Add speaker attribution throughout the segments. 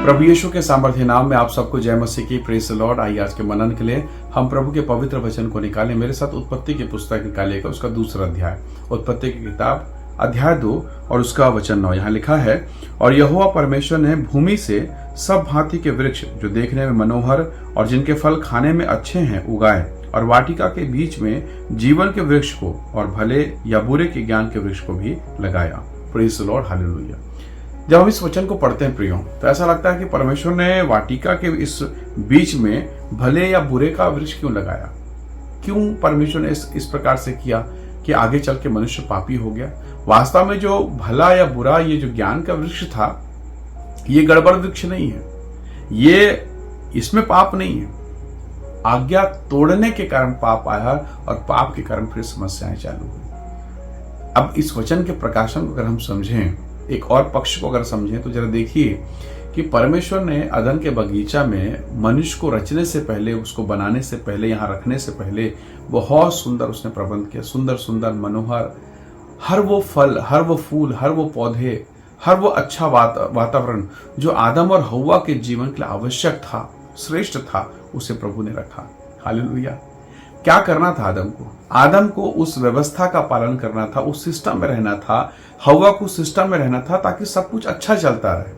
Speaker 1: प्रभु यीशु के सामर्थ्य नाम में आप सबको जय मसीह की। Praise the Lord. आइए आज के मनन के लिए हम प्रभु के पवित्र वचन को निकालें। मेरे साथ उत्पत्ति की पुस्तक निकालिएगा, उसका दूसरा अध्याय, उत्पत्ति की किताब अध्याय 2 और उसका वचन 9। यहाँ लिखा है, और यहोवा परमेश्वर ने भूमि से सब भांति के वृक्ष जो देखने में मनोहर और जिनके फल खाने में अच्छे हैं उगाए, और वाटिका के बीच में जीवन के वृक्ष को और भले या बुरे के ज्ञान के वृक्ष को भी लगाया। Praise the Lord, hallelujah. जब हम इस वचन को पढ़ते हैं प्रियो, तो ऐसा लगता है कि परमेश्वर ने वाटिका के इस बीच में भले या बुरे का वृक्ष क्यों लगाया। क्यों परमेश्वर ने इस प्रकार से किया कि आगे चल के मनुष्य पापी हो गया। वास्तव में जो भला या बुरा, ये जो ज्ञान का वृक्ष था, ये गड़बड़ वृक्ष नहीं है, ये इसमें पाप नहीं है। आज्ञा तोड़ने के कारण पाप आया और पाप के कारण फिर समस्याएं चालू हुई। अब इस वचन के प्रकाशन को अगर हम समझें, एक और पक्ष को अगर समझें, तो जरा देखिए कि परमेश्वर ने अदन के बगीचा में मनुष्य को रचने से पहले, उसको बनाने से पहले, यहाँ रखने से पहले बहुत सुंदर उसने प्रबंध किया। सुंदर सुंदर मनोहर हर वो फल, हर वो फूल, हर वो पौधे, हर वो अच्छा वातावरण जो आदम और हव्वा के जीवन के लिए आवश्यक था, श्रेष्ठ था, उसे प्रभु ने रखा। हालेलुया। क्या करना था आदम को? आदम को उस व्यवस्था का पालन करना था, उस सिस्टम में रहना था, हव्वा को सिस्टम में रहना था, ताकि सब कुछ अच्छा चलता रहे।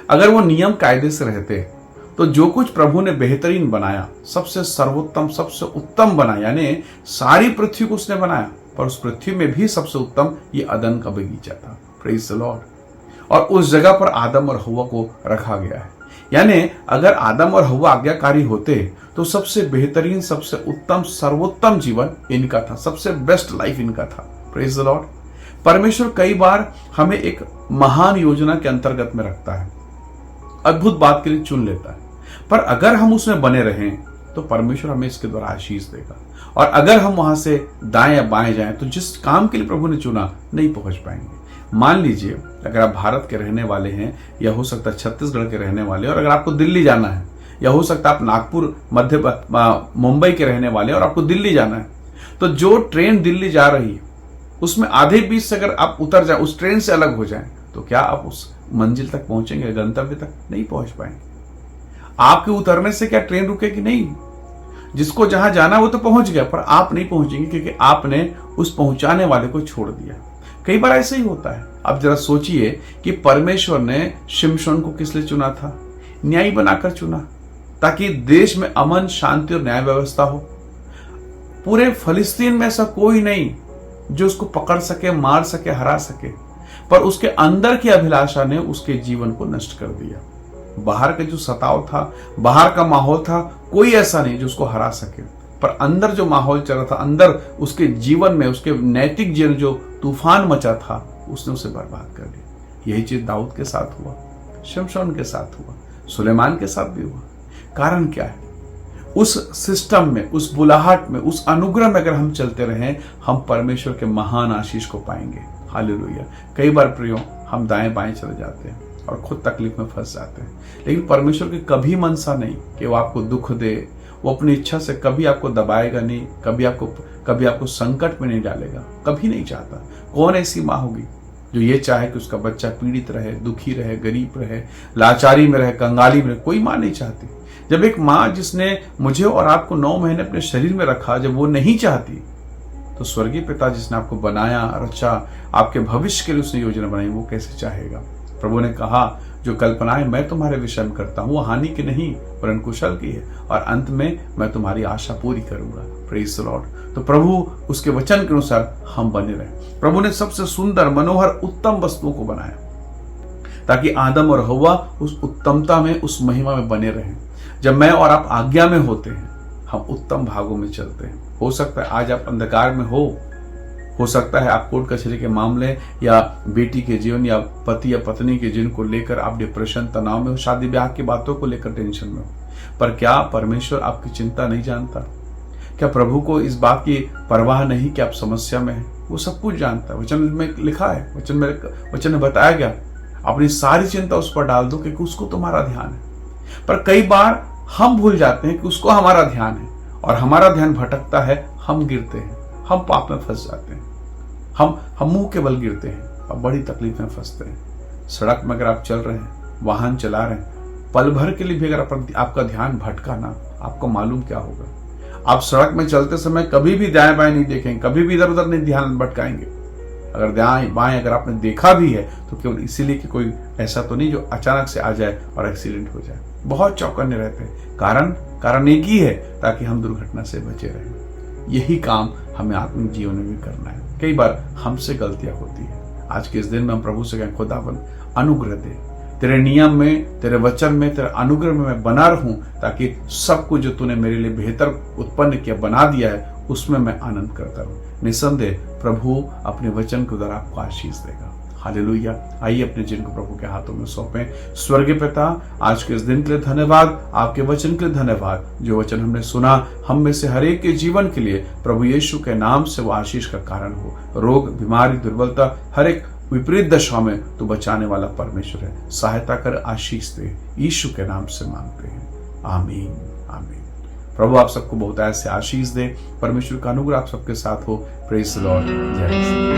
Speaker 1: अगर वो नियम कायदे से रहते तो जो कुछ प्रभु ने बेहतरीन बनाया, सबसे सर्वोत्तम, सबसे उत्तम बनाया, यानी सारी पृथ्वी को उसने बनाया, पर उस पृथ्वी में भी सबसे उत्तम ये अदन का बगीचा था। Praise the Lord. और उस जगह पर आदम और हव्वा को रखा गया है। यानी अगर आदम और हव्वा आज्ञाकारी होते तो सबसे बेहतरीन, सबसे उत्तम, सर्वोत्तम जीवन इनका था, सबसे बेस्ट लाइफ इनका था। Praise the Lord. परमेश्वर कई बार हमें एक महान योजना के अंतर्गत में रखता है, अद्भुत बात के लिए चुन लेता है, पर अगर हम उसमें बने रहें तो परमेश्वर हमें इसके द्वारा आशीष देगा। और अगर हम वहां से दाएं या बाएं जाएं तो जिस काम के लिए प्रभु ने चुना नहीं पहुंच पाएंगे। मान लीजिए अगर आप भारत के रहने वाले हैं, या हो सकता है छत्तीसगढ़ के रहने वाले, और अगर आपको दिल्ली जाना है, या हो सकता है आप नागपुर, मुंबई के रहने वाले और आपको दिल्ली जाना है, तो जो ट्रेन दिल्ली जा रही है उसमें आधे बीच से अगर आप उतर जाए, उस ट्रेन से अलग हो जाएं, तो क्या आप उस मंजिल तक पहुंचेंगे? गंतव्य तक नहीं पहुंच पाएंगे। आपके उतरने से क्या ट्रेन रुकेगी? नहीं। जिसको जहां जाना वो तो पहुंच गया, पर आप नहीं पहुंचेंगे, क्योंकि आपने उस पहुंचाने वाले को छोड़ दिया। कई बार ऐसे ही होता है। अब जरा सोचिए कि परमेश्वर ने शिमशोन को किस लिए चुना था? न्यायी बनाकर चुना, ताकि देश में अमन, शांति और न्याय व्यवस्था हो। पूरे फलिस्तीन में ऐसा कोई नहीं जो उसको पकड़ सके, मार सके, हरा सके, पर उसके अंदर की अभिलाषा ने उसके जीवन को नष्ट कर दिया। बाहर का जो सताव था, बाहर का माहौल था, कोई ऐसा नहीं जो उसको हरा सके, पर अंदर जो माहौल चल रहा था, अंदर उसके जीवन में, उसके नैतिक जीवन जो तूफान मचा था, उसने उसे बर्बाद कर दिया। यही चीज दाऊद के साथ हुआ, शिमशोन के साथ हुआ, सुलेमान के साथ भी हुआ। कारण क्या है? उस सिस्टम में, उस बुलाहट में, उस अनुग्रह में अगर हम चलते रहें, हम परमेश्वर के महान आशीष को पाएंगे। हालेलुया। कई बार प्रियो हम दाएं बाएं चले जाते हैं और खुद तकलीफ में फंस जाते हैं, लेकिन परमेश्वर की कभी मनसा नहीं कि वो आपको दुख दे। वो अपनी इच्छा से कभी आपको दबाएगा नहीं, कभी आपको संकट में नहीं डालेगा, कभी नहीं चाहता। कौन ऐसी माँ होगी जो ये चाहे कि उसका बच्चा पीड़ित रहे, दुखी रहे, गरीब रहे, लाचारी में रहे, कंगाली में रहे? कोई माँ नहीं चाहती। जब एक माँ जिसने मुझे और आपको 9 महीने अपने शरीर में रखा, जब वो नहीं चाहती, तो स्वर्गीय पिता जिसने आपको बनाया, रचा, आपके भविष्य के लिए उसने योजना बनाई, वो कैसे चाहेगा? प्रभु ने कहा, जो कल्पनाएं मैं तुम्हारे विषय में करता हूं वो हानि की नहीं वरन कुशल की है, और अंत में मैं तुम्हारी आशा पूरी करूंगा। Praise the Lord. तो प्रभु उसके वचन के अनुसार हम बने रहे। प्रभु ने सबसे सुंदर, मनोहर, उत्तम वस्तुओं को बनाया, ताकि आदम और हव्वा उस उत्तमता में, उस महिमा में बने रहें। जब मैं और आप आज्ञा में होते हैं, हम उत्तम भागों में चलते हैं। हो सकता है आज आप अंधकार में हो सकता है आप कोर्ट कचहरी के मामले, या बेटी के जीवन, या पति या पत्नी के जीवन को लेकर आप डिप्रेशन, तनाव में हो, शादी ब्याह की बातों को लेकर टेंशन में हो। पर क्या परमेश्वर आपकी चिंता नहीं जानता? क्या प्रभु को इस बात की परवाह नहीं कि आप समस्या में हैं? वो सब कुछ जानता है। वचन में लिखा है, वचन में बताया गया, अपनी सारी चिंता उस पर डाल दो क्योंकि उसको तुम्हारा ध्यान है। पर कई बार हम भूल जाते हैं कि उसको हमारा ध्यान है, और हमारा ध्यान भटकता है, हम गिरते हैं, हम पाप में फंस जाते हैं, हम मुंह के बल गिरते हैं और बड़ी तकलीफ में फंसते हैं। सड़क में अगर आप चल रहे हैं, वाहन चला रहे हैं, पल भर के लिए भी अगर आपका ध्यान भटका ना, आपको मालूम क्या होगा। आप सड़क में चलते समय कभी भी दाएं बाएं नहीं देखेंगे, कभी भी इधर उधर नहीं ध्यान भटकाएंगे। अगर दाएं बाएं अगर आपने देखा भी है तो केवल इसीलिए कि कोई ऐसा तो नहीं जो अचानक से आ जाए और एक्सीडेंट हो जाए। बहुत चौकन्ने रहते हैं। कारण एक ही है, ताकि हम दुर्घटना से बचे रहें। यही काम हमें आत्मिक जीवन में भी करना है। कई बार हमसे गलतियां होती है। आज के इस दिन में हम प्रभु से कहें, खुदावन अनुग्रह दे, तेरे नियम में, तेरे वचन में, तेरे अनुग्रह में मैं बना रहूं, ताकि सब कुछ जो तूने मेरे लिए बेहतर उत्पन्न किया, बना दिया है, उसमें मैं आनंद करता रहूं। निसंदेह प्रभु अपने वचन के द्वारा आपको आशीष देगा। हालेलुया। आइए अपने जीवन को प्रभु के हाथों में सौंपें। स्वर्गीय पिता, आज के इस दिन के लिए धन्यवाद, आपके वचन के लिए धन्यवाद। जो वचन हमने सुना, हम में से हर एक के जीवन के लिए प्रभु यीशु के नाम से वो आशीष का कारण हो। रोग, बीमारी, दुर्बलता, हर एक विपरीत दशा में तो बचाने वाला परमेश्वर है। सहायता कर, आशीष दे, यीशु के नाम से मांगते हैं, आमीन आमीन। प्रभु आप सबको बहुत ऐसे आशीष दे। परमेश्वर का अनुग्रह आप सबके साथ हो। Praise the Lord. जय मसीह।